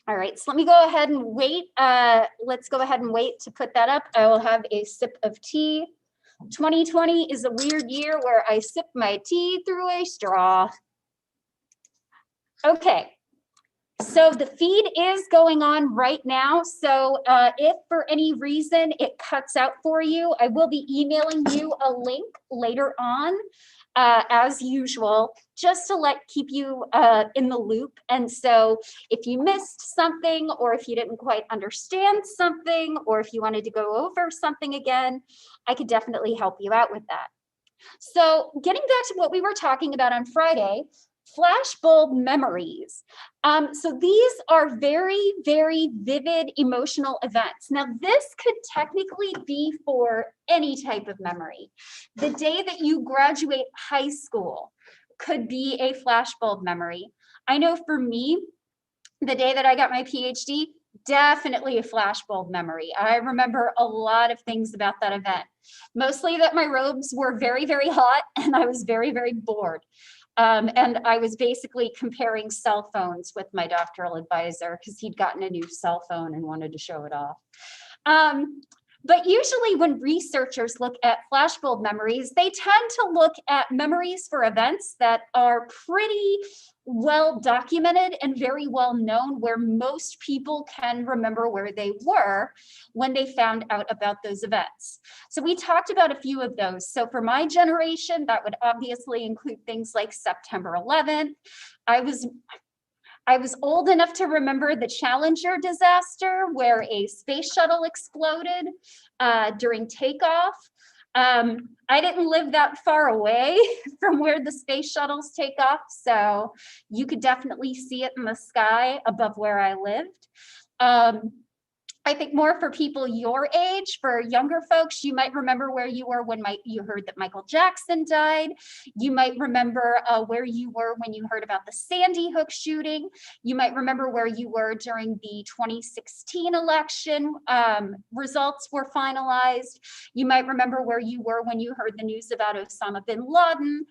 All right, so let me go ahead and wait. Let's go ahead and wait to put that up. I will have a sip of tea. 2020 is a weird year where I sip my tea through a straw. Okay, so the feed is going on right now. So if for any reason it cuts out for you, I will be emailing you a link later on, as usual, just to keep you in the loop. And so if you missed something, or if you didn't quite understand something, or if you wanted to go over something again, I could definitely help you out with that. So getting back to what we were talking about on Friday, flashbulb memories. So these are very, very vivid emotional events. Now, this could technically be for any type of memory. The day that you graduate high school could be a flashbulb memory. I know for me, the day that I got my PhD, definitely a flashbulb memory. I remember a lot of things about that event. Mostly that my robes were very, very hot and I was very, very bored. And I was basically comparing cell phones with my doctoral advisor because he'd gotten a new cell phone and wanted to show it off. But usually when researchers look at flashbulb memories, they tend to look at memories for events that are pretty well documented and very well known, where most people can remember where they were when they found out about those events. So we talked about a few of those. So for my generation, that would obviously include things like September 11th. I was old enough to remember the Challenger disaster, where a space shuttle exploded during takeoff. I didn't live that far away from where the space shuttles take off, so you could definitely see it in the sky above where I lived. I think more for people your age, for younger folks, you might remember where you were when you heard that Michael Jackson died. You might remember where you were when you heard about the Sandy Hook shooting. You might remember where you were during the 2016 election. Results were finalized. You might remember where you were when you heard the news about Osama bin Laden.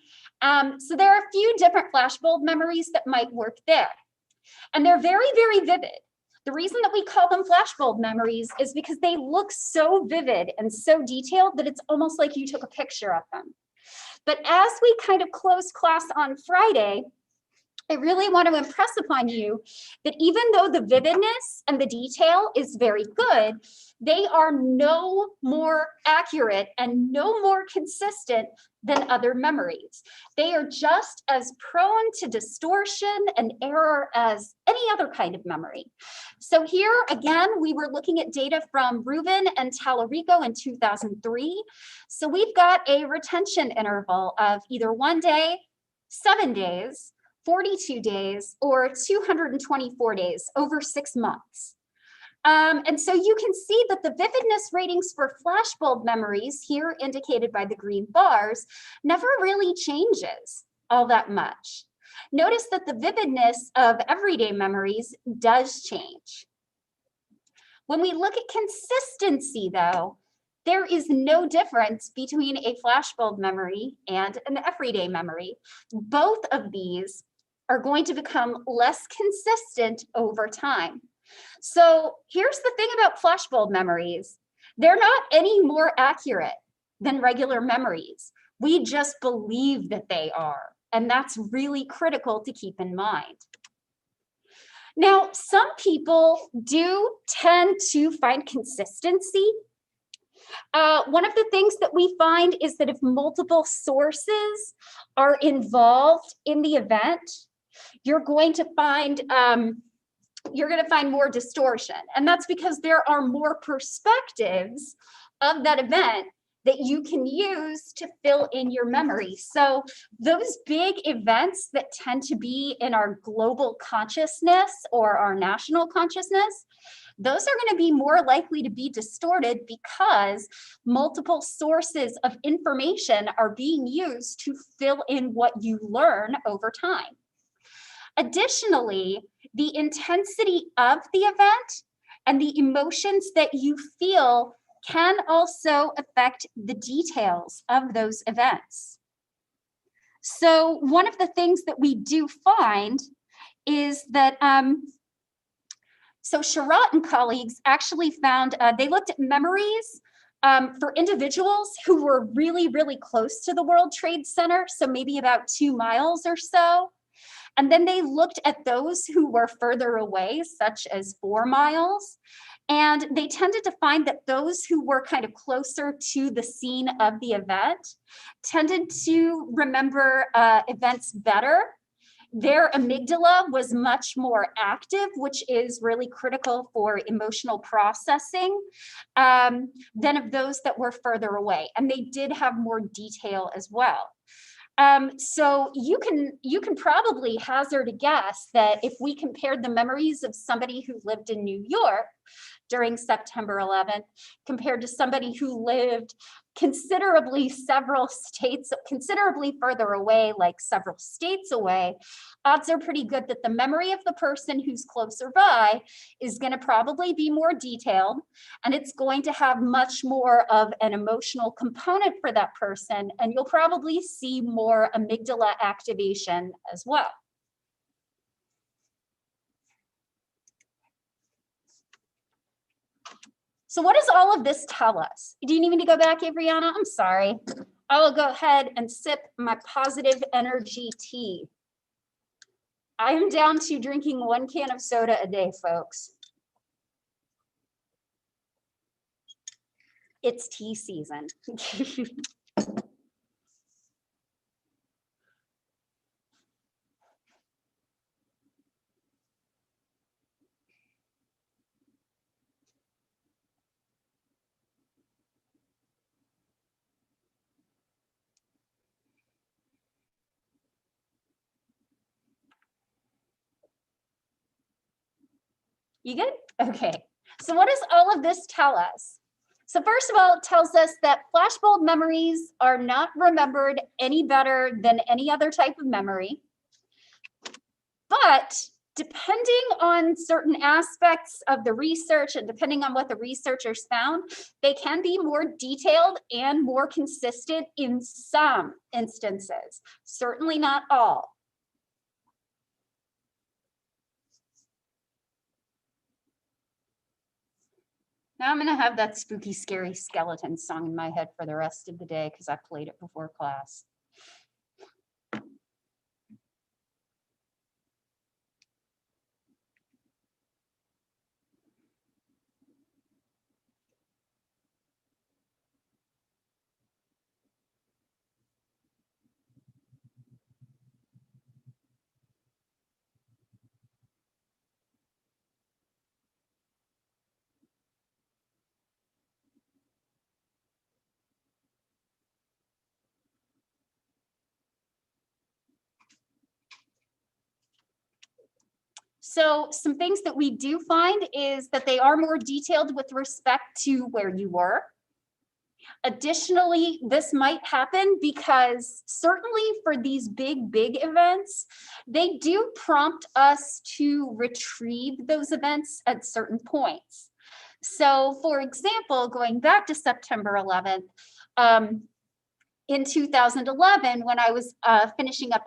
So there are a few different flashbulb memories that might work there. And they're very, very vivid. The reason that we call them flashbulb memories is because they look so vivid and so detailed that it's almost like you took a picture of them. But as we kind of close class on Friday, I really want to impress upon you that even though the vividness and the detail is very good, they are no more accurate and no more consistent than other memories. They are just as prone to distortion and error as any other kind of memory. So here again, we were looking at data from Rubin and Tallarico in 2003. So we've got a retention interval of either 1 day, 7 days, 42 days, or 224 days over 6 months. And so you can see that the vividness ratings for flashbulb memories, here indicated by the green bars, never really changes all that much. Notice that the vividness of everyday memories does change. When we look at consistency, though, there is no difference between a flashbulb memory and an everyday memory. Both of these are going to become less consistent over time. So here's the thing about flashbulb memories. They're not any more accurate than regular memories. We just believe that they are, and that's really critical to keep in mind. Now, some people do tend to find consistency. One of the things that we find is that if multiple sources are involved in the event, you're going to find more distortion. And that's because there are more perspectives of that event that you can use to fill in your memory. So those big events that tend to be in our global consciousness or our national consciousness, those are going to be more likely to be distorted because multiple sources of information are being used to fill in what you learn over time. Additionally, the intensity of the event and the emotions that you feel can also affect the details of those events. So one of the things that we do find is that So Sherratt and colleagues actually found, they looked at memories for individuals who were really, really close to the World Trade Center, so maybe about 2 miles or so. And then they looked at those who were further away, such as 4 miles. And they tended to find that those who were kind of closer to the scene of the event tended to remember events better. Their amygdala was much more active, which is really critical for emotional processing, than of those that were further away. And they did have more detail as well. So you can probably hazard a guess that if we compared the memories of somebody who lived in New York during September 11th compared to somebody who lived considerably further away, like several states away, odds are pretty good that the memory of the person who's closer by is going to probably be more detailed, and it's going to have much more of an emotional component for that person, and you'll probably see more amygdala activation as well. So what does all of this tell us? Do you need me to go back, Adriana? I'm sorry. I will go ahead and sip my positive energy tea. I am down to drinking 1 can of soda a day, folks. It's tea season. You good? Okay. So what does all of this tell us? So first of all, it tells us that flashbulb memories are not remembered any better than any other type of memory. But depending on certain aspects of the research and depending on what the researchers found, they can be more detailed and more consistent in some instances, certainly not all. Now I'm going to have that spooky, scary skeleton song in my head for the rest of the day because I played it before class. So some things that we do find is that they are more detailed with respect to where you were. Additionally, this might happen because certainly for these big events, they do prompt us to retrieve those events at certain points. So for example, going back to September 11th, in 2011, when I was finishing up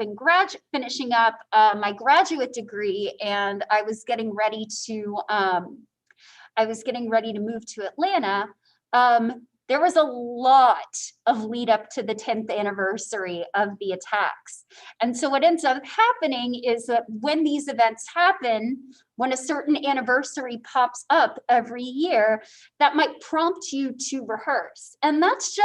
my graduate degree, and I was getting ready to move to Atlanta, there was a lot of lead up to the 10th anniversary of the attacks. And so what ends up happening is that when these events happen, when a certain anniversary pops up every year, that might prompt you to rehearse. And that's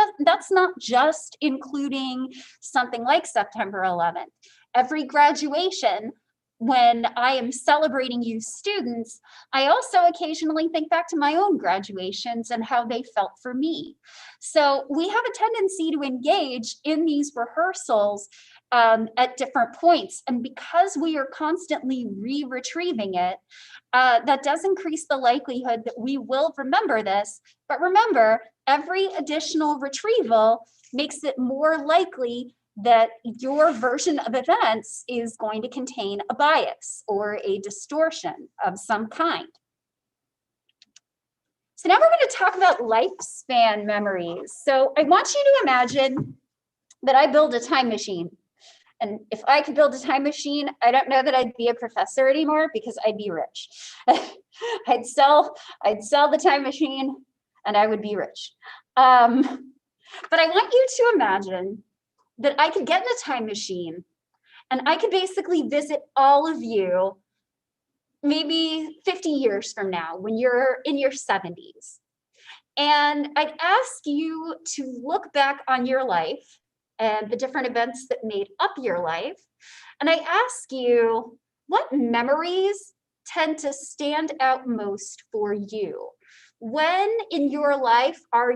not just including something like September 11th. Every graduation, when I am celebrating youth students, I also occasionally think back to my own graduations and how they felt for me. So we have a tendency to engage in these rehearsals at different points. And because we are constantly retrieving it, that does increase the likelihood that we will remember this. But remember, every additional retrieval makes it more likely that your version of events is going to contain a bias or a distortion of some kind. So now we're going to talk about lifespan memories. So I want you to imagine that I build a time machine And if I could build a time machine, I don't know that I'd be a professor anymore because I'd be rich. I'd sell the time machine and I would be rich. But I want you to imagine that I could get in a time machine and I could basically visit all of you maybe 50 years from now when you're in your 70s. And I'd ask you to look back on your life and the different events that made up your life. And I ask you, what memories tend to stand out most for you? When in your life are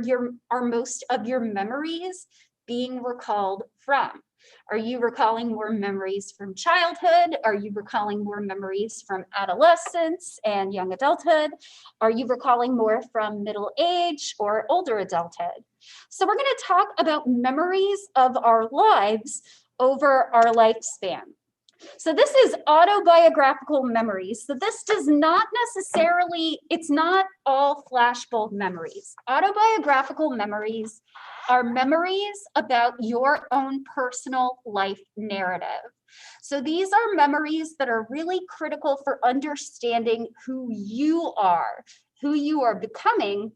most of your memories being recalled from? Are you recalling more memories from childhood? Are you recalling more memories from adolescence and young adulthood? Are you recalling more from middle age or older adulthood? So we're going to talk about memories of our lives over our lifespan. So this is autobiographical memories. So this does not necessarily, it's not all flashbulb memories. Autobiographical memories are memories about your own personal life narrative. So these are memories that are really critical for understanding who you are becoming,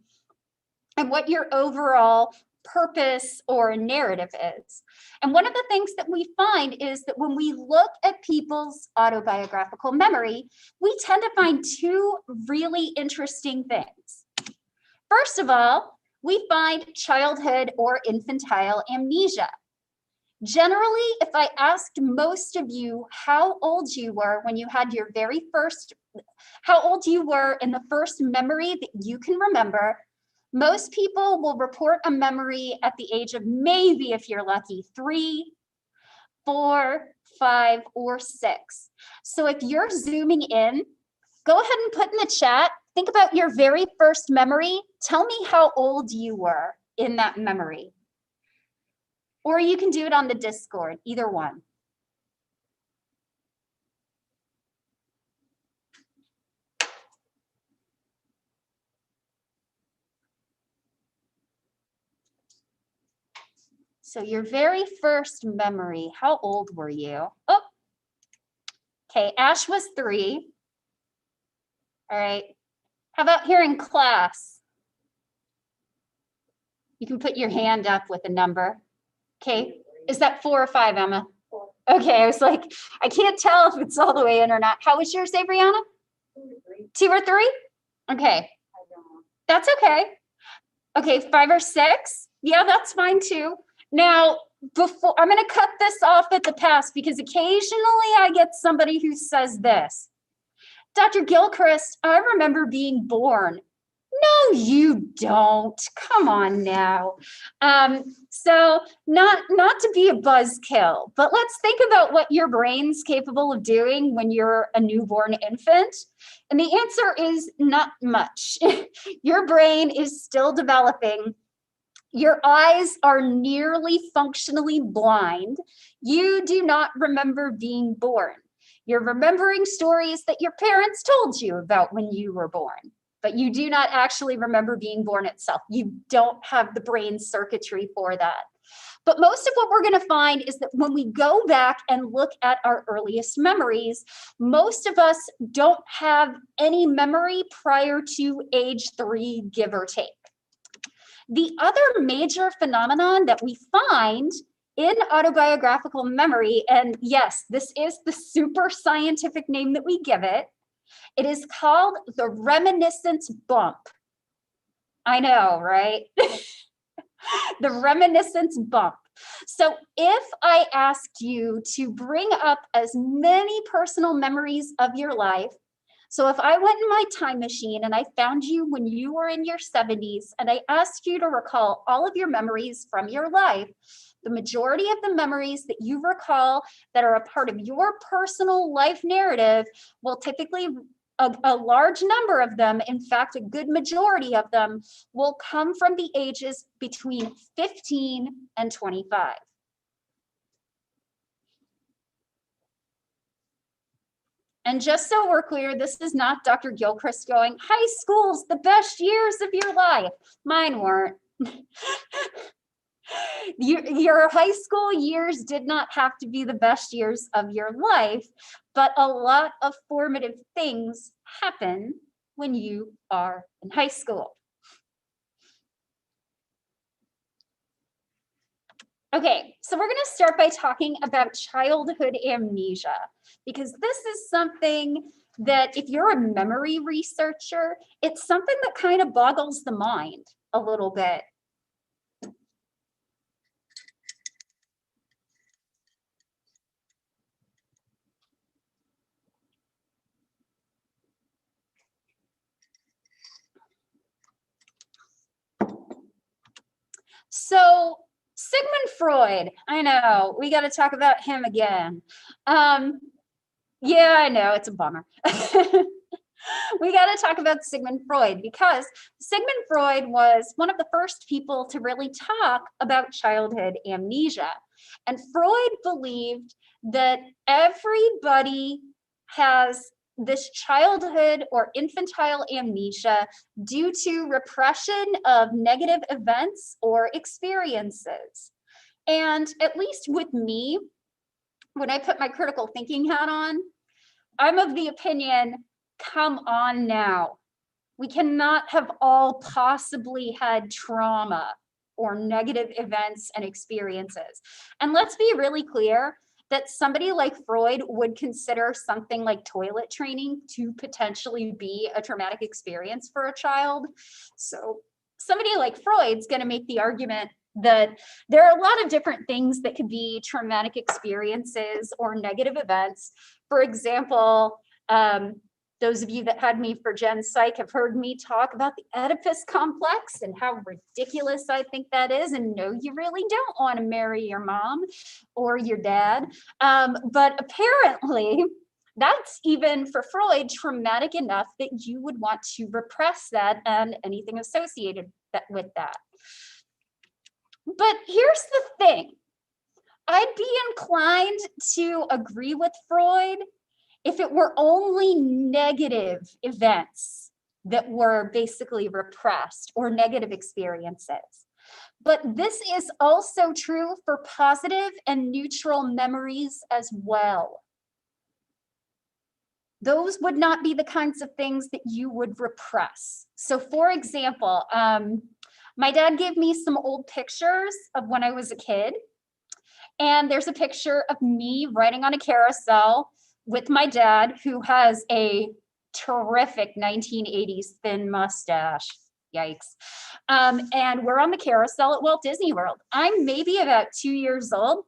and what your overall purpose or narrative is. And one of the things that we find is that when we look at people's autobiographical memory, we tend to find two really interesting things. First of all, we find childhood or infantile amnesia. Generally, if I asked most of you how old you were when you had your how old you were in the first memory that you can remember, most people will report a memory at the age of maybe, if you're lucky, 3, 4, 5, or 6. So if you're zooming in, go ahead and put in the chat, think about your very first memory. Tell me how old you were in that memory. Or you can do it on the Discord, either one. So your very first memory, how old were you? Oh, okay, Ash was 3. All right, how about here in class? You can put your hand up with a number. Okay, is that 4 or 5, Emma? 4. Okay, I was like, I can't tell if it's all the way in or not. How was yours, Abriana? 2 or 3? Okay, that's okay. Okay, 5 or 6? Yeah, that's fine too. Now, before I'm going to cut this off at the pass because occasionally I get somebody who says this. Dr. Gilchrist, I remember being born. No, you don't. Come on now. So not to be a buzzkill, but let's think about what your brain's capable of doing when you're a newborn infant. And the answer is not much. Your brain is still developing. Your eyes are nearly functionally blind. You do not remember being born. You're remembering stories that your parents told you about when you were born, but you do not actually remember being born itself. You don't have the brain circuitry for that. But most of what we're going to find is that when we go back and look at our earliest memories, most of us don't have any memory prior to age 3, give or take. The other major phenomenon that we find in autobiographical memory, and yes, this is the super scientific name that we give it, it is called the reminiscence bump. I know, right? The reminiscence bump. So if I asked you to bring up as many personal memories of your life, so if I went in my time machine and I found you when you were in your 70s and I asked you to recall all of your memories from your life, the majority of the memories that you recall that are a part of your personal life narrative will typically, a large number of them, in fact, a good majority of them, will come from the ages between 15 and 25. And just so we're clear, this is not Dr. Gilchrist going, high school's the best years of your life. Mine weren't. Your high school years did not have to be the best years of your life, but a lot of formative things happen when you are in high school. Okay, so we're going to start by talking about childhood amnesia, because this is something that if you're a memory researcher, it's something that kind of boggles the mind a little bit. So Sigmund Freud, I know, we got to talk about him again. Yeah, I know, it's a bummer. We got to talk about Sigmund Freud, because Sigmund Freud was one of the first people to really talk about childhood amnesia. And Freud believed that everybody has this childhood or infantile amnesia due to repression of negative events or experiences. And at least with me, when I put my critical thinking hat on, I'm of the opinion, come on now. We cannot have all possibly had trauma or negative events and experiences. And let's be really clear that somebody like Freud would consider something like toilet training to potentially be a traumatic experience for a child. So somebody like Freud's going to make the argument that there are a lot of different things that could be traumatic experiences or negative events. For example, those of you that had me for Gen Psych have heard me talk about the Oedipus complex and how ridiculous I think that is. And no, you really don't want to marry your mom or your dad. But apparently, that's even for Freud traumatic enough that you would want to repress that and anything associated with that. But here's the thing. I'd be inclined to agree with Freud if it were only negative events that were basically repressed or negative experiences. But this is also true for positive and neutral memories as well. Those would not be the kinds of things that you would repress. So for example, my dad gave me some old pictures of when I was a kid. And there's a picture of me riding on a carousel with my dad, who has a terrific 1980s thin mustache. Yikes. And we're on the carousel at Walt Disney World. I'm maybe about 2 years old.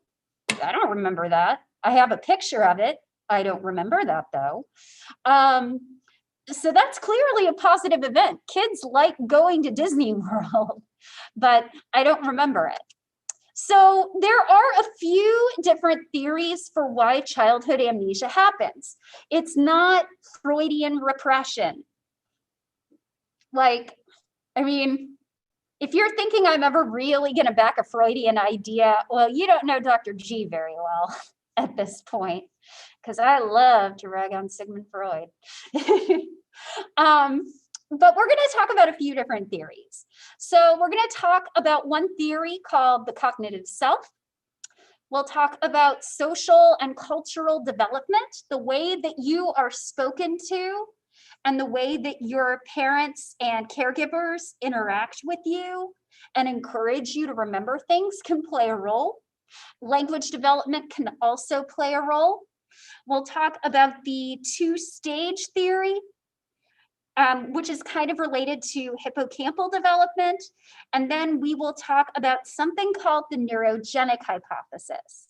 I don't remember that. I have a picture of it. I don't remember that though. So that's clearly a positive event. Kids like going to Disney World, but I don't remember it. So there are a few different theories for why childhood amnesia happens. It's not Freudian repression. Like, I mean, if you're thinking I'm ever really going to back a Freudian idea, well, you don't know Dr. G very well at this point, because I love to rag on Sigmund Freud. But we're going to talk about a few different theories. So we're going to talk about one theory called the cognitive self. We'll talk about social and cultural development, the way that you are spoken to and the way that your parents and caregivers interact with you and encourage you to remember things can play a role. Language development can also play a role. We'll talk about the two-stage theory, which is kind of related to hippocampal development. And then we will talk about something called the neurogenic hypothesis.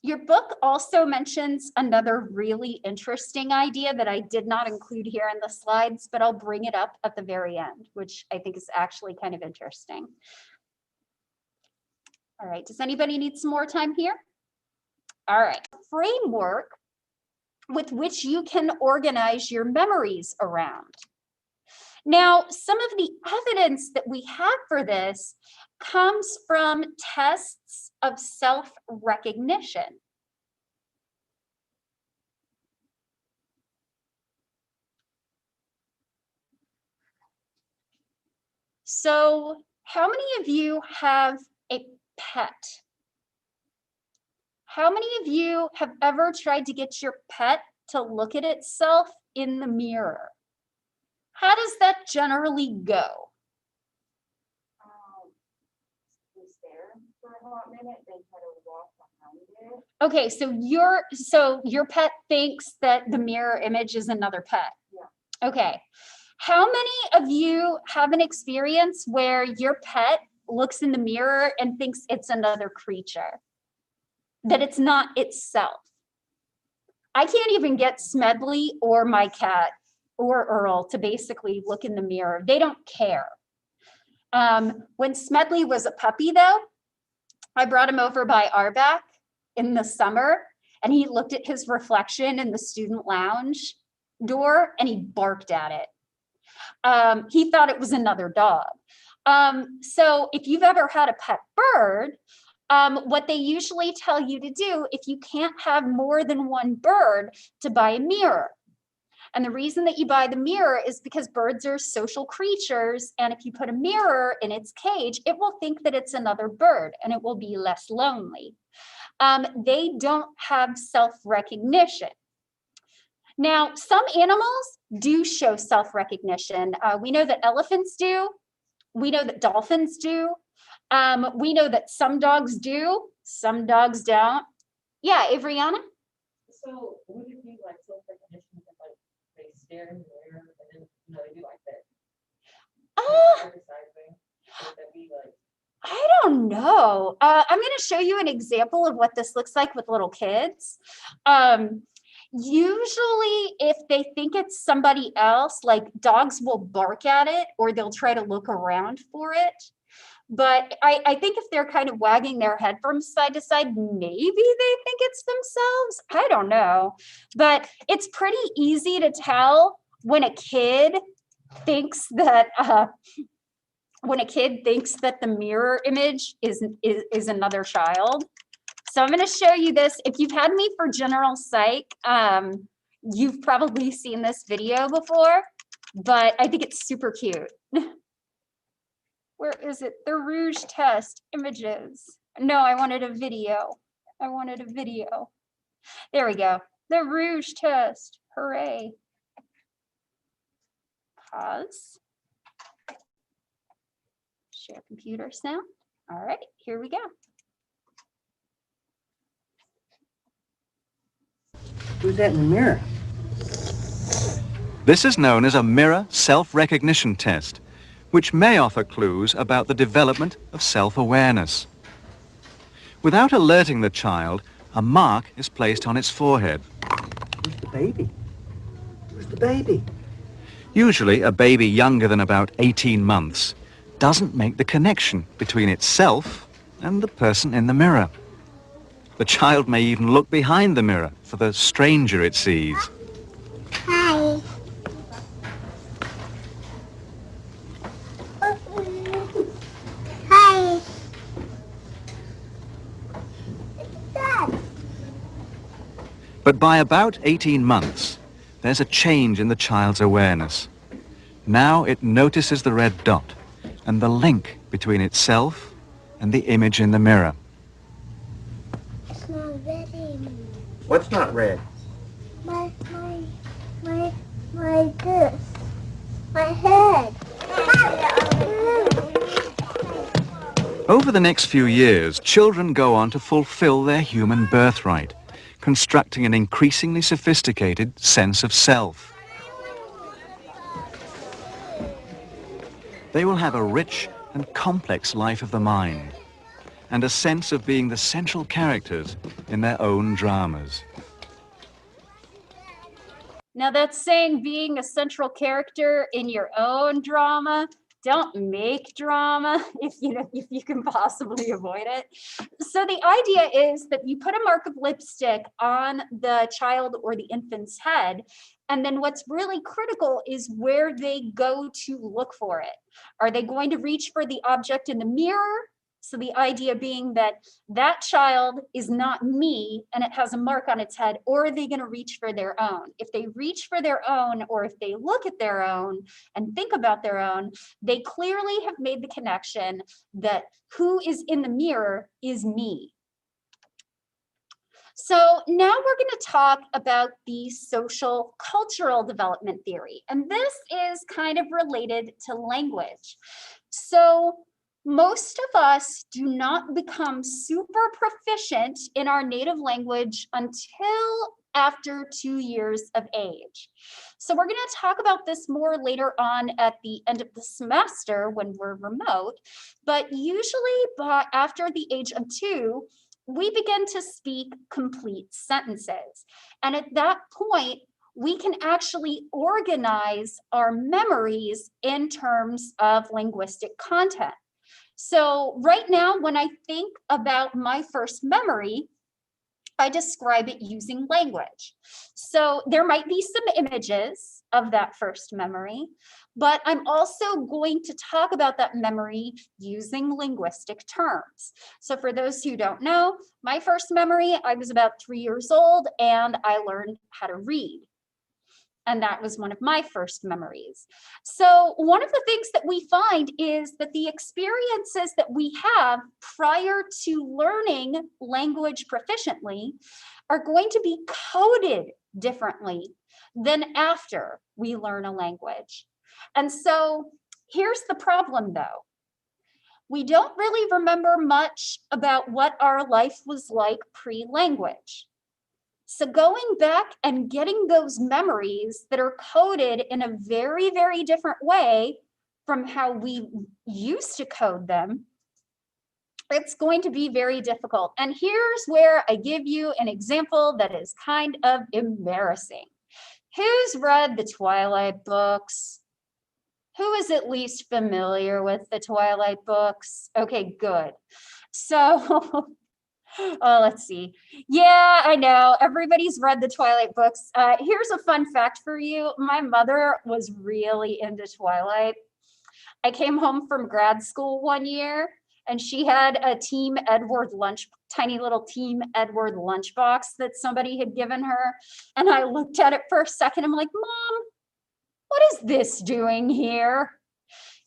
Your book also mentions another really interesting idea that I did not include here in the slides, but I'll bring it up at the very end, which I think is actually kind of interesting. All right, does anybody need some more time here? All right, framework with which you can organize your memories around. Now, some of the evidence that we have for this comes from tests of self-recognition. So, how many of you have a pet? How many of you have ever tried to get your pet to look at itself in the mirror? How does that generally go? We stare for a hot minute, then try to walk behind it. Okay, so your pet thinks that the mirror image is another pet. Yeah. Okay. How many of you have an experience where your pet looks in the mirror and thinks it's another creature? That it's not itself? I can't even get Smedley or my cat or Earl to basically look in the mirror. They don't care. When Smedley was a puppy, though, I brought him over by Arbac in the summer, and he looked at his reflection in the student lounge door, and he barked at it. He thought it was another dog. So if you've ever had a pet bird, what they usually tell you to do, if you can't have more than one bird, to buy a mirror. And the reason that you buy the mirror is because birds are social creatures, and if you put a mirror in its cage, it will think that it's another bird, and it will be less lonely. They don't have self-recognition. Now, some animals do show self-recognition. We know that elephants do. We know that dolphins do. We know that some dogs do, some dogs don't. Yeah, Avriana? So would it be like self-recognition if like they stare in the mirror and then they do like that? Would that be like? I don't know. I'm going to show you an example of what this looks like with little kids. Usually, if they think it's somebody else, like dogs will bark at it or they'll try to look around for it. But I think if they're kind of wagging their head from side to side, maybe they think it's themselves. I don't know. But it's pretty easy to tell when a kid thinks that the mirror image is another child. So I'm going to show you this. If you've had me for general psych, you've probably seen this video before, but I think it's super cute. Where is it? The Rouge test images. No, I wanted a video. I wanted a video. There we go. The Rouge test. Hooray. Pause. Share computer sound. All right, here we go. Who's that in the mirror? This is known as a mirror self-recognition test, which may offer clues about the development of self-awareness. Without alerting the child, a mark is placed on its forehead. Who's the baby? Who's the baby? Usually, a baby younger than about 18 months doesn't make the connection between itself and the person in the mirror. The child may even look behind the mirror for the stranger it sees. Hi. Hi. Dad. But by about 18 months, there's a change in the child's awareness. Now it notices the red dot and the link between itself and the image in the mirror. It's not red anymore. What's not red? My this. My head. Over the next few years, children go on to fulfill their human birthright, constructing an increasingly sophisticated sense of self. They will have a rich and complex life of the mind, and a sense of being the central characters in their own dramas. Now that's saying being a central character in your own drama. don't make drama if you can possibly avoid it. So the idea is that you put a mark of lipstick on the child or the infant's head, and then what's really critical is where they go to look for it. Are they going to reach for the object in the mirror? So the idea being that that child is not me and it has a mark on its head, or are they going to reach for their own? If they reach for their own, or if they look at their own and think about their own, they clearly have made the connection that who is in the mirror is me. So now we're going to talk about the social cultural development theory, and this is kind of related to language. So most of us do not become super proficient in our native language until after 2 years of age. So we're going to talk about this more later on at the end of the semester when we're remote, but usually after the age of 2, we begin to speak complete sentences. And at that point, we can actually organize our memories in terms of linguistic content. So right now, when I think about my first memory, I describe it using language. So there might be some images of that first memory, but I'm also going to talk about that memory using linguistic terms. So for those who don't know, my first memory, I was about 3 years old and I learned how to read. And that was one of my first memories. So one of the things that we find is that the experiences that we have prior to learning language proficiently are going to be coded differently than after we learn a language. And so here's the problem though. We don't really remember much about what our life was like pre-language. So going back and getting those memories that are coded in a very, very different way from how we used to code them, it's going to be very difficult. And here's where I give you an example that is kind of embarrassing. Who's read the Twilight books? Who is at least familiar with the Twilight books? Okay, good. So oh, let's see. Yeah, I know. Everybody's read the Twilight books. Here's a fun fact for you. My mother was really into Twilight. I came home from grad school one year and she had a Team Edward tiny little Team Edward lunchbox that somebody had given her. And I looked at it for a second. I'm like, Mom, what is this doing here?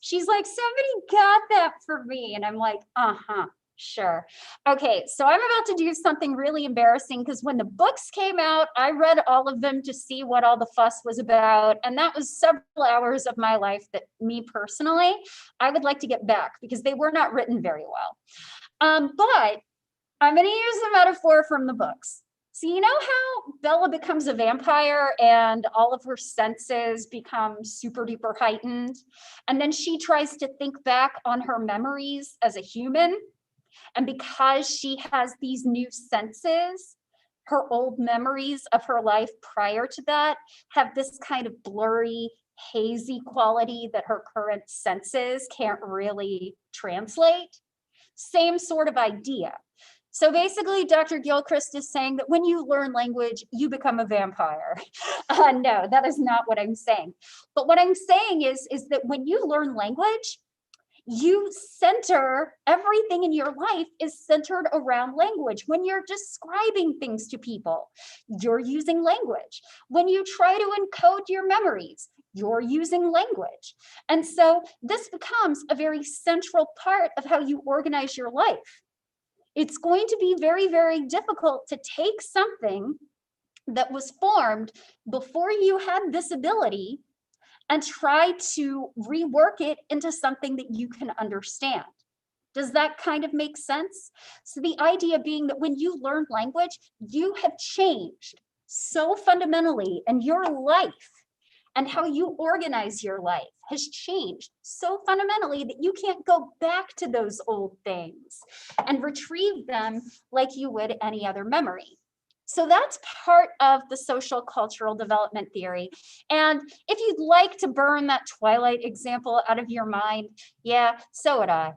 She's like, somebody got that for me. And I'm like, uh-huh. Sure. Okay, so I'm about to do something really embarrassing because when the books came out, I read all of them to see what all the fuss was about. And that was several hours of my life that me personally, I would like to get back because they were not written very well. But I'm going to use a metaphor from the books. So you know how Bella becomes a vampire and all of her senses become super duper heightened? And then she tries to think back on her memories as a human. And because she has these new senses, her old memories of her life prior to that have this kind of blurry, hazy quality that her current senses can't really translate. Same sort of idea. So basically, Dr. Gilchrist is saying that when you learn language, you become a vampire. No, that is not what I'm saying. But what I'm saying is that when you learn language, you center everything in your life is centered around language. When you're describing things to people, you're using language. When you try to encode your memories, you're using language. And so this becomes a very central part of how you organize your life. It's going to be very, very difficult to take something that was formed before you had this ability and try to rework it into something that you can understand. Does that kind of make sense? So the idea being that when you learn language, you have changed so fundamentally, and your life and how you organize your life has changed so fundamentally that you can't go back to those old things and retrieve them like you would any other memory. So that's part of the social cultural development theory. And if you'd like to burn that Twilight example out of your mind, yeah, so would I.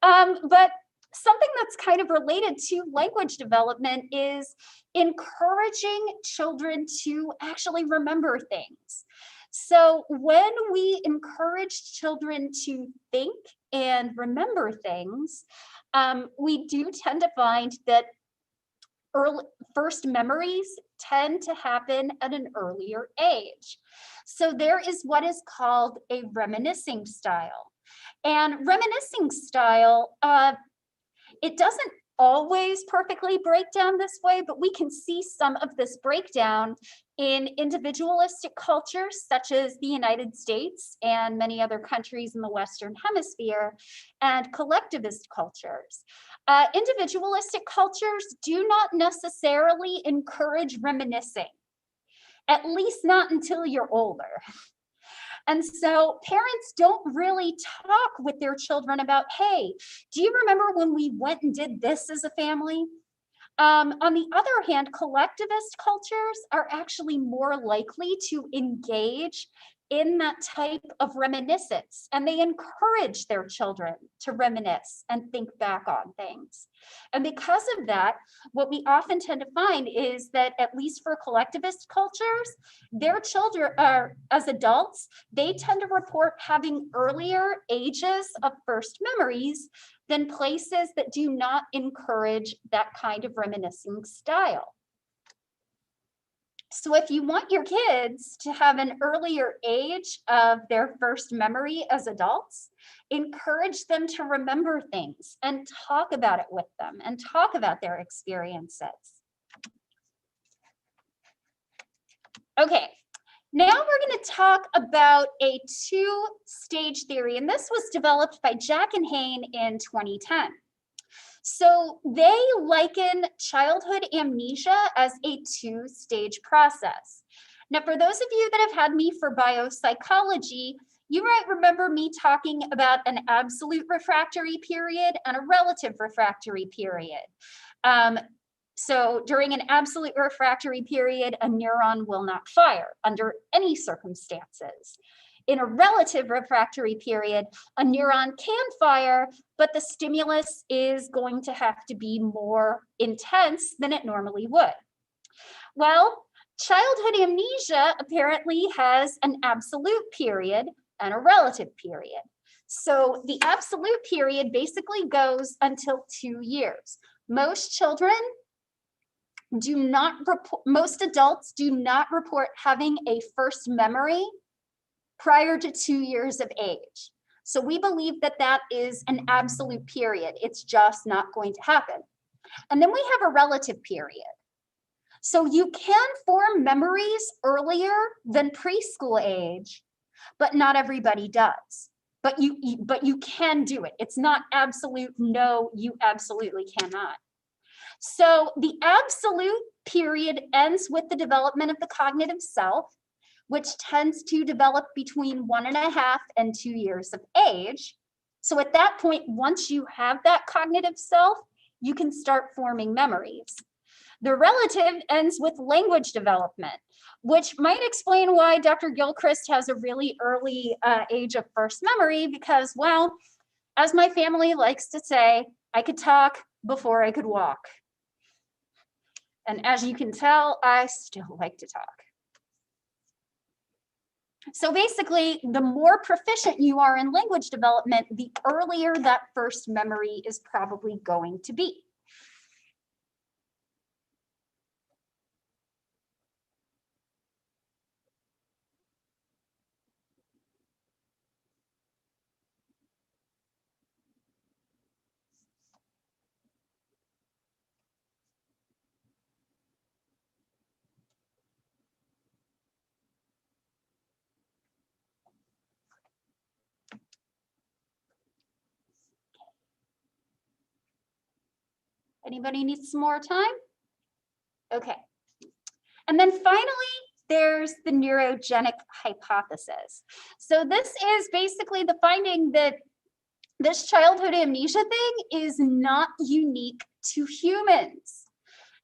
But something that's kind of related to language development is encouraging children to actually remember things. So when we encourage children to think and remember things, we do tend to find that first memories tend to happen at an earlier age. So there is what is called a reminiscing style. And reminiscing style, it doesn't always perfectly break down this way, but we can see some of this breakdown in individualistic cultures such as the United States and many other countries in the Western Hemisphere, and collectivist cultures. Individualistic cultures do not necessarily encourage reminiscing, at least not until you're older. And so parents don't really talk with their children about, hey, do you remember when we went and did this as a family? On the other hand, collectivist cultures are actually more likely to engage in that type of reminiscence, and they encourage their children to reminisce and think back on things. And because of that, what we often tend to find is that, at least for collectivist cultures, their children are, as adults, they tend to report having earlier ages of first memories than places that do not encourage that kind of reminiscing style. So if you want your kids to have an earlier age of their first memory as adults, encourage them to remember things and talk about it with them and talk about their experiences. Okay, now we're going to talk about a two-stage theory, and this was developed by Jack and Hayne in 2010. So they liken childhood amnesia as a two-stage process. Now, for those of you that have had me for biopsychology, you might remember me talking about an absolute refractory period and a relative refractory period. So during an absolute refractory period, a neuron will not fire under any circumstances. In a relative refractory period, a neuron can fire, but the stimulus is going to have to be more intense than it normally would. Well, childhood amnesia apparently has an absolute period and a relative period. So the absolute period basically goes until 2 years. Most children do not report, most adults do not report having a first memory prior to 2 years of age. So we believe that that is an absolute period. It's just not going to happen. And then we have a relative period. So you can form memories earlier than preschool age, but not everybody does. But you can do it. It's not absolute, no, you absolutely cannot. So the absolute period ends with the development of the cognitive self, which tends to develop between 1.5 and 2 years of age. So at that point, once you have that cognitive self, you can start forming memories. The relative ends with language development, which might explain why Dr. Gilchrist has a really early age of first memory, because, well, as my family likes to say, I could talk before I could walk. And as you can tell, I still like to talk. So basically, the more proficient you are in language development, the earlier that first memory is probably going to be. Anybody need some more time? Okay. And then finally, there's the neurogenic hypothesis. So this is basically the finding that this childhood amnesia thing is not unique to humans.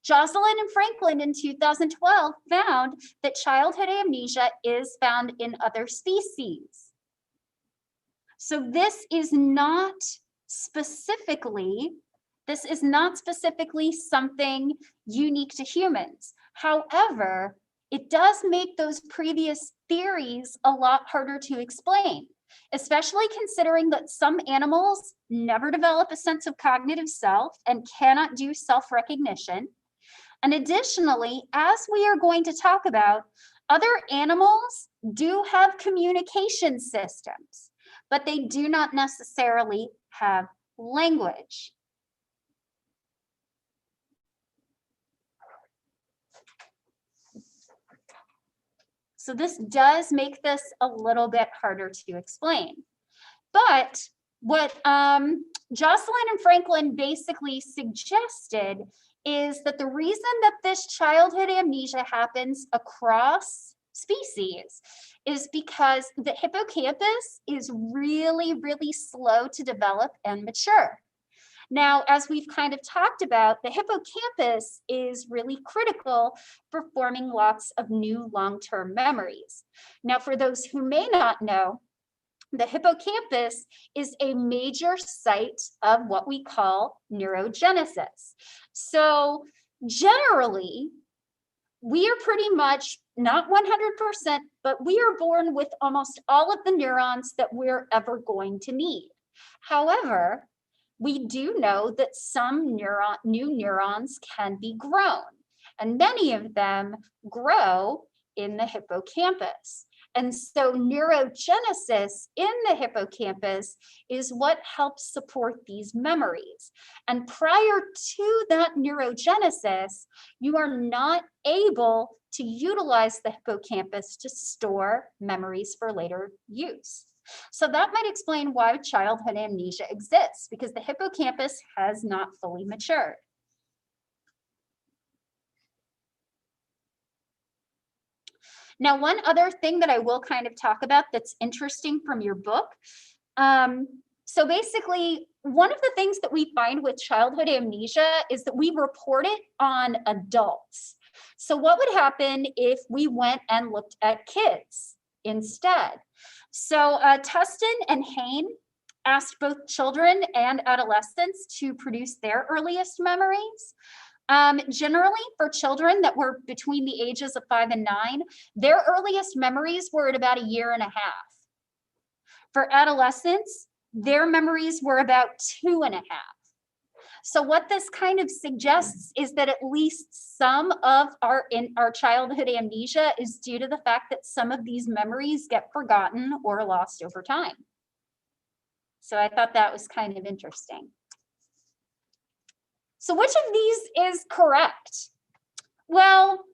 Jocelyn and Franklin in 2012 found that childhood amnesia is found in other species. So this is not specifically something unique to humans. However, it does make those previous theories a lot harder to explain, especially considering that some animals never develop a sense of cognitive self and cannot do self-recognition. And additionally, as we are going to talk about, other animals do have communication systems, but they do not necessarily have language. So this does make this a little bit harder to explain. But what Jocelyn and Franklin basically suggested is that the reason that this childhood amnesia happens across species is because the hippocampus is really, really slow to develop and mature. Now, as we've kind of talked about, the hippocampus is really critical for forming lots of new long-term memories. Now, for those who may not know, the hippocampus is a major site of what we call neurogenesis. So generally, we are pretty much not 100%, but we are born with almost all of the neurons that we're ever going to need. However, we do know that some new neurons can be grown, and many of them grow in the hippocampus. And so neurogenesis in the hippocampus is what helps support these memories. And prior to that neurogenesis, you are not able to utilize the hippocampus to store memories for later use. So that might explain why childhood amnesia exists, because the hippocampus has not fully matured. Now, one other thing that I will kind of talk about that's interesting from your book. So basically, one of the things that we find with childhood amnesia is that we report it on adults. So what would happen if we went and looked at kids instead? So Tustin and Hayne asked both children and adolescents to produce their earliest memories. Generally, for children that were between the ages of 5 and 9, their earliest memories were at about 1.5 years. For adolescents, their memories were about 2.5. So what this kind of suggests is that at least some of our childhood amnesia is due to the fact that some of these memories get forgotten or lost over time. So I thought that was kind of interesting. So which of these is correct? Well,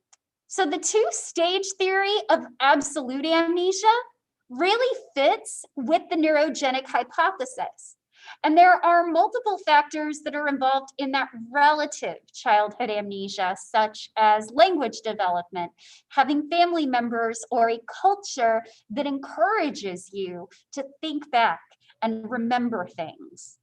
so the two-stage theory of absolute amnesia really fits with the neurogenic hypothesis. And there are multiple factors that are involved in that relative childhood amnesia, such as language development, having family members, or a culture that encourages you to think back and remember things.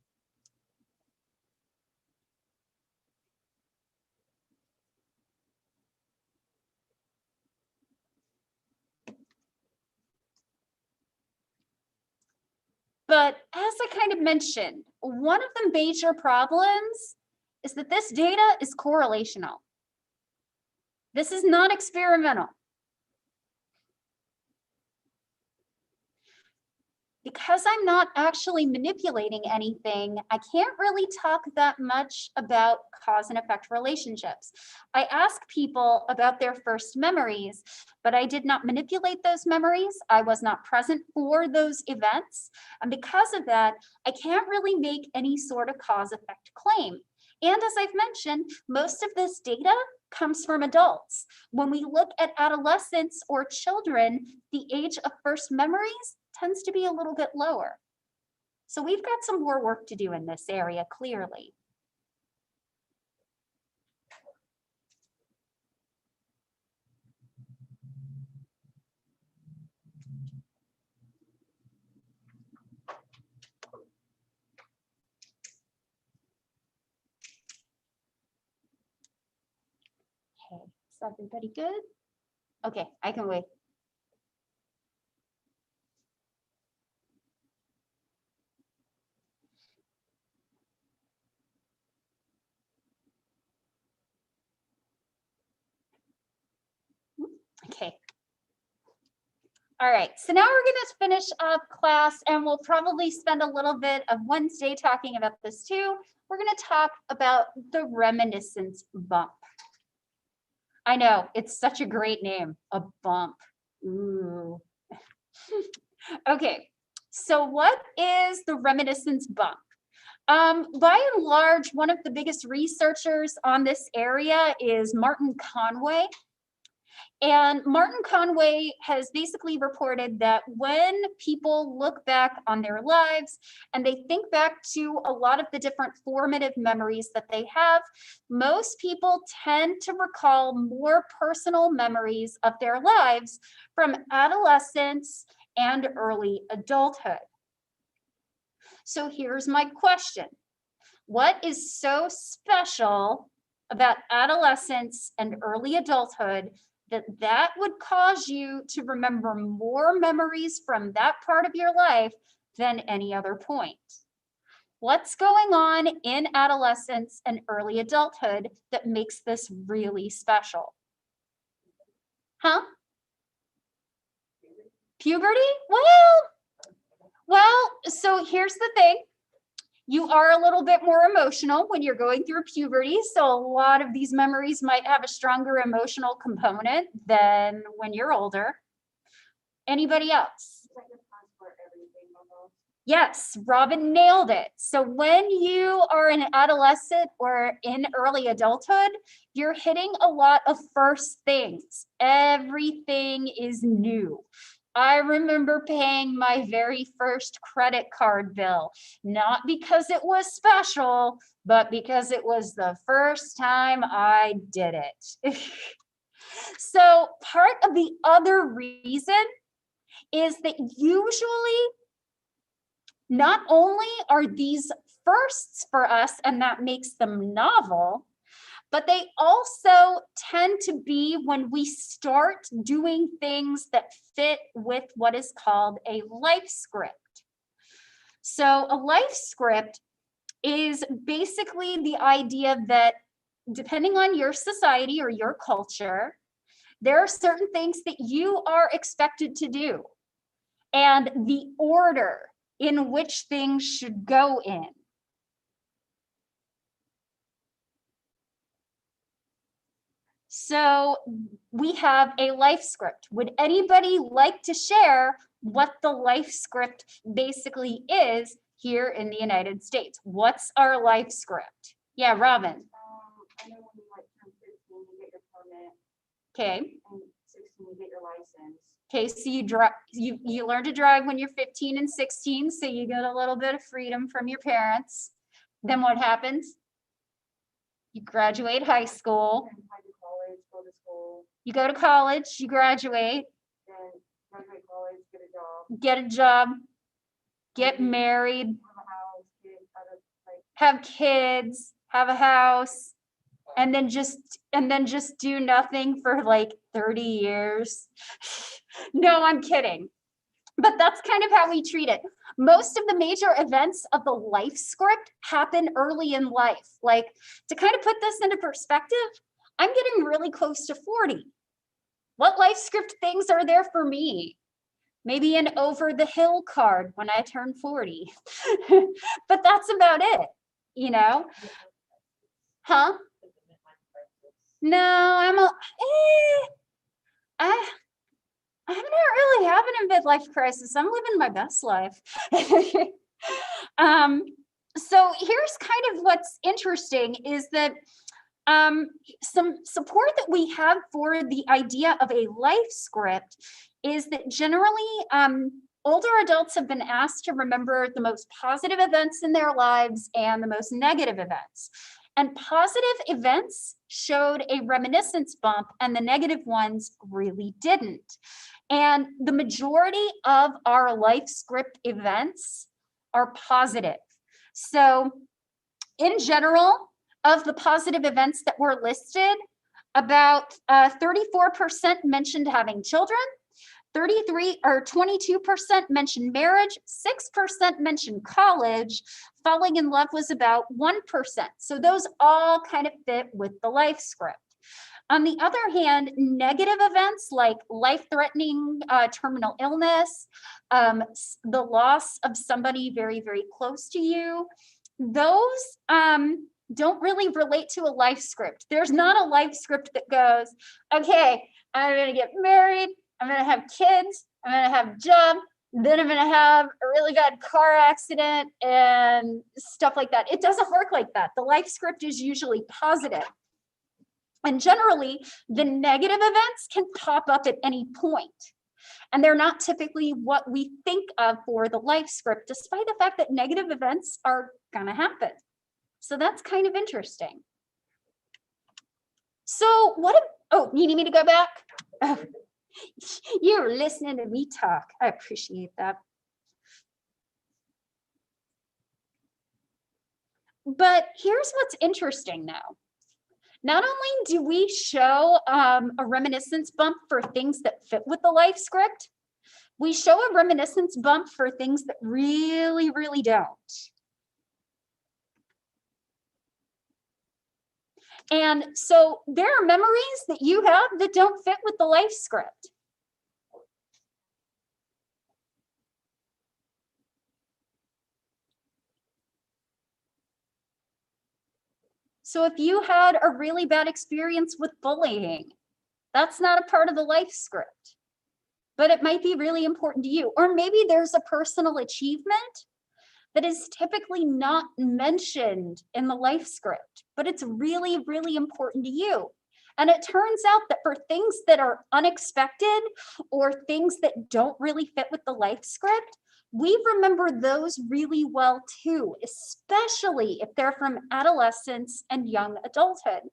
But as I kind of mentioned, one of the major problems is that this data is correlational. This is not experimental. Because I'm not actually manipulating anything, I can't really talk that much about cause and effect relationships. I ask people about their first memories, but I did not manipulate those memories. I was not present for those events. And because of that, I can't really make any sort of cause effect claim. And as I've mentioned, most of this data comes from adults. When we look at adolescents or children, the age of first memories tends to be a little bit lower. So we've got some more work to do in this area, clearly. Everybody good? Okay, I can wait. Okay. All right, so now we're going to finish up class, and we'll probably spend a little bit of Wednesday talking about this too. We're going to talk about the reminiscence bump. I know, it's such a great name, a bump. Ooh. Okay, so what is the reminiscence bump? By and large, one of the biggest researchers on this area is Martin Conway. And Martin Conway has basically reported that when people look back on their lives and they think back to a lot of the different formative memories that they have, most people tend to recall more personal memories of their lives from adolescence and early adulthood. So here's my question. What is so special about adolescence and early adulthood that would cause you to remember more memories from that part of your life than any other point? What's going on in adolescence and early adulthood that makes this really special? Huh? Puberty? Well, so here's the thing. You are a little bit more emotional when you're going through puberty, so a lot of these memories might have a stronger emotional component than when you're older. Anybody else? Yes, Robin nailed it. So when you are an adolescent or in early adulthood, you're hitting a lot of first things. Everything is new. I remember paying my very first credit card bill, not because it was special, but because it was the first time I did it. So part of the other reason is that usually not only are these firsts for us, and that makes them novel, but they also tend to be when we start doing things that fit with what is called a life script. So a life script is basically the idea that depending on your society or your culture, there are certain things that you are expected to do and the order in which things should go in. So we have a life script. Would anybody like to share what the life script basically is here in the United States? What's our life script? Yeah, Robin. I know when you like turn 15, you get your permit, Okay. and 16, you get your license. Okay, so you learn to drive when you're 15 and 16, so you get a little bit of freedom from your parents. Then what happens? You graduate high school. Then apply to college, go to school, You go to college, you graduate, then graduate college, get a job, get married, have a house, get out of like. have kids, have a house, and then just do nothing for like 30 years. No, I'm kidding. But that's kind of how we treat it. Most of the major events of the life script happen early in life. Like, to kind of put this into perspective, I'm getting really close to 40. What life script things are there for me? Maybe an over the hill card when I turn 40. But that's about it, you know? Huh? No, I'm not really having a midlife crisis. I'm living my best life. So here's kind of what's interesting is that some support that we have for the idea of a life script is that generally older adults have been asked to remember the most positive events in their lives and the most negative events. And positive events showed a reminiscence bump and the negative ones really didn't. And the majority of our life script events are positive. So in general, of the positive events that were listed, About 34% mentioned having children. 22% mentioned marriage, 6% mentioned college, falling in love was about 1%. So those all kind of fit with the life script. On the other hand, negative events like life-threatening terminal illness, the loss of somebody very, very close to you, those don't really relate to a life script. There's not a life script that goes, okay, I'm gonna get married, I'm gonna have kids, I'm gonna have a job, then I'm gonna have a really bad car accident and stuff like that. It doesn't work like that. The life script is usually positive. And generally, the negative events can pop up at any point. And they're not typically what we think of for the life script, despite the fact that negative events are gonna happen. So that's kind of interesting. So what if, oh, you need me to go back? Oh, you're listening to me talk. I appreciate that. But here's what's interesting now. Not only do we show a reminiscence bump for things that fit with the life script, we show a reminiscence bump for things that really, really don't. And so there are memories that you have that don't fit with the life script. So if you had a really bad experience with bullying, that's not a part of the life script, but it might be really important to you. Or maybe there's a personal achievement that is typically not mentioned in the life script, but it's really, really important to you. And it turns out that for things that are unexpected or things that don't really fit with the life script, we remember those really well too, especially if they're from adolescence and young adulthood.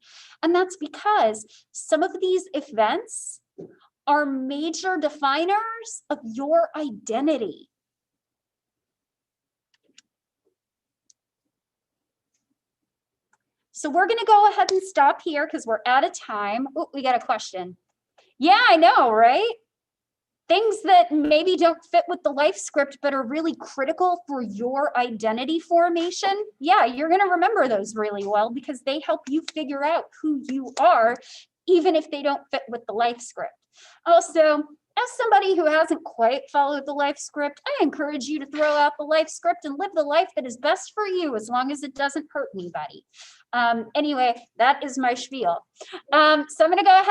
And that's because some of these events are major definers of your identity. So we're going to go ahead and stop here because we're out of time. Oh, we got a question. Yeah, I know, right? Things that maybe don't fit with the life script but are really critical for your identity formation. Yeah, you're going to remember those really well because they help you figure out who you are, even if they don't fit with the life script. Also, as somebody who hasn't quite followed the life script, I encourage you to throw out the life script and live the life that is best for you as long as it doesn't hurt anybody. Anyway, that is my spiel. So I'm going to go ahead